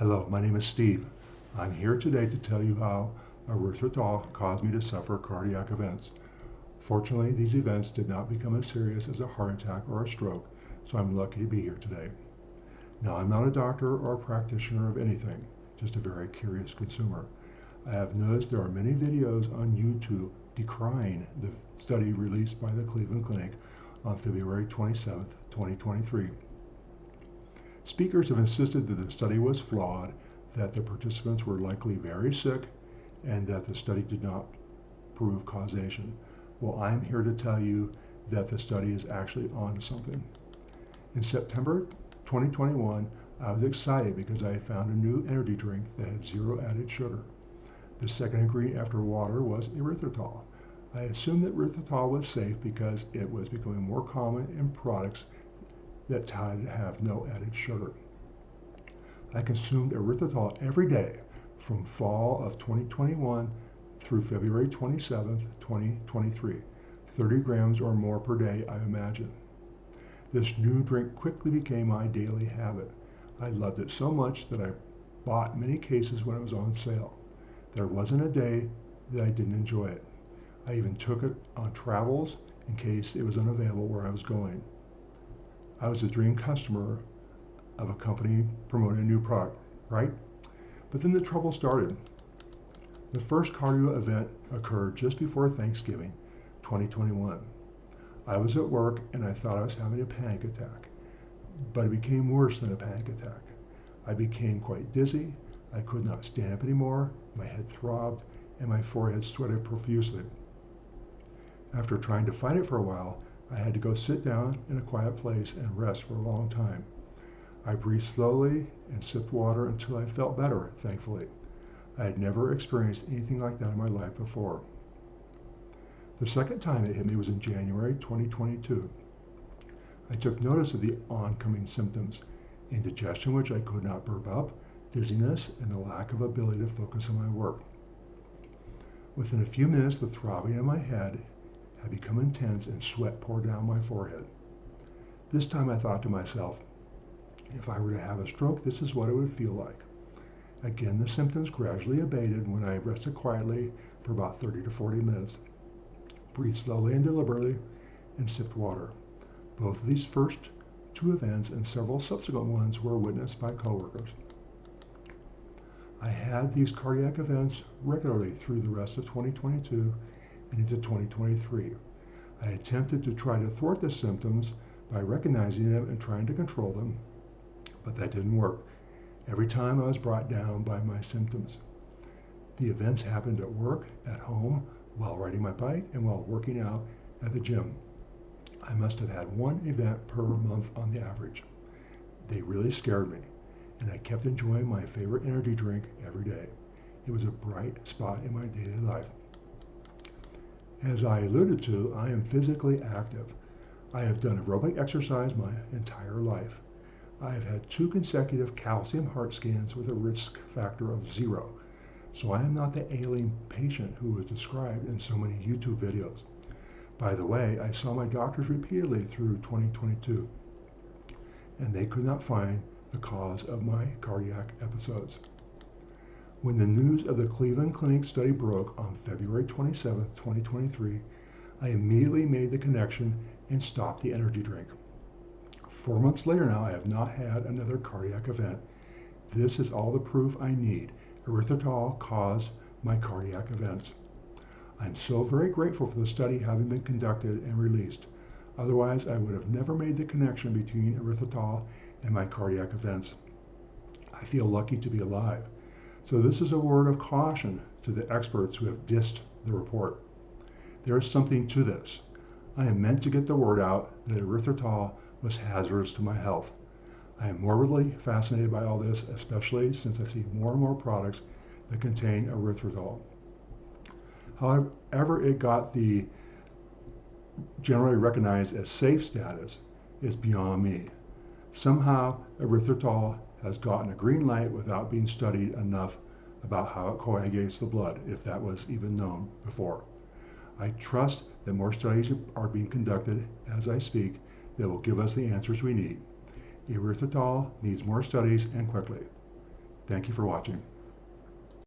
Hello, my name is Steve. I'm here today to tell you how erythritol caused me to suffer cardiac events. Fortunately, these events did not become as serious as a heart attack or a stroke, so I'm lucky to be here today. Now, I'm not a doctor or a practitioner of anything, just a very curious consumer. I have noticed there are many videos on YouTube decrying the study released by the Cleveland Clinic on February 27, 2023. Speakers have insisted that the study was flawed, that the participants were likely very sick, and that the study did not prove causation. Well, I'm here to tell you that the study is actually on something. In September 2021, I was excited because I found a new energy drink that had zero added sugar. The second ingredient after water was erythritol. I assumed that erythritol was safe because it was becoming more common in products that had to have no added sugar. I consumed erythritol every day from fall of 2021 through February 27, 2023, 30 grams or more per day, I imagine. This new drink quickly became my daily habit. I loved it so much that I bought many cases when it was on sale. There wasn't a day that I didn't enjoy it. I even took it on travels in case it was unavailable where I was going. I was a dream customer of a company promoting a new product, right? But then the trouble started. The first cardio event occurred just before Thanksgiving, 2021. I was at work and I thought I was having a panic attack, but it became worse than a panic attack. I became quite dizzy, I could not stand up anymore, my head throbbed, and my forehead sweated profusely. After trying to fight it for a while, I had to go sit down in a quiet place and rest for a long time. I breathed slowly and sipped water until I felt better, thankfully. I had never experienced anything like that in my life before. The second time it hit me was in January 2022. I took notice of the oncoming symptoms: indigestion, which I could not burp up, dizziness, and the lack of ability to focus on my work. Within a few minutes, the throbbing in my head had become intense and sweat poured down my forehead. This time I thought to myself, if I were to have a stroke, this is what it would feel like. Again, the symptoms gradually abated when I rested quietly for about 30 to 40 minutes, breathed slowly and deliberately, and sipped water. Both of these first two events and several subsequent ones were witnessed by coworkers. I had these cardiac events regularly through the rest of 2022 and into 2023. I attempted to try to thwart the symptoms by recognizing them and trying to control them, but that didn't work. Every time I was brought down by my symptoms. The events happened at work, at home, while riding my bike, and while working out at the gym. I must have had one event per month on the average. They really scared me, and I kept enjoying my favorite energy drink every day. It was a bright spot in my daily life. As I alluded to, I am physically active. I have done aerobic exercise my entire life. I have had 2 consecutive calcium heart scans with a risk factor of 0, so I am not the ailing patient who is described in so many YouTube videos. By the way, I saw my doctors repeatedly through 2022, and they could not find the cause of my cardiac episodes. When the news of the Cleveland Clinic study broke on February 27, 2023, I immediately made the connection and stopped the energy drink. 4 months later now, I have not had another cardiac event. This is all the proof I need. Erythritol caused my cardiac events. I'm so very grateful for the study having been conducted and released. Otherwise, I would have never made the connection between erythritol and my cardiac events. I feel lucky to be alive. So this is a word of caution to the experts who have dissed the report. There is something to this. I am meant to get the word out that erythritol was hazardous to my health. I am morbidly fascinated by all this, especially since I see more and more products that contain erythritol. However it got the generally recognized as safe status is beyond me. Somehow erythritol has gotten a green light without being studied enough about how it coagulates the blood, if that was even known before. I trust that more studies are being conducted as I speak that will give us the answers we need. Erythritol needs more studies and quickly. Thank you for watching.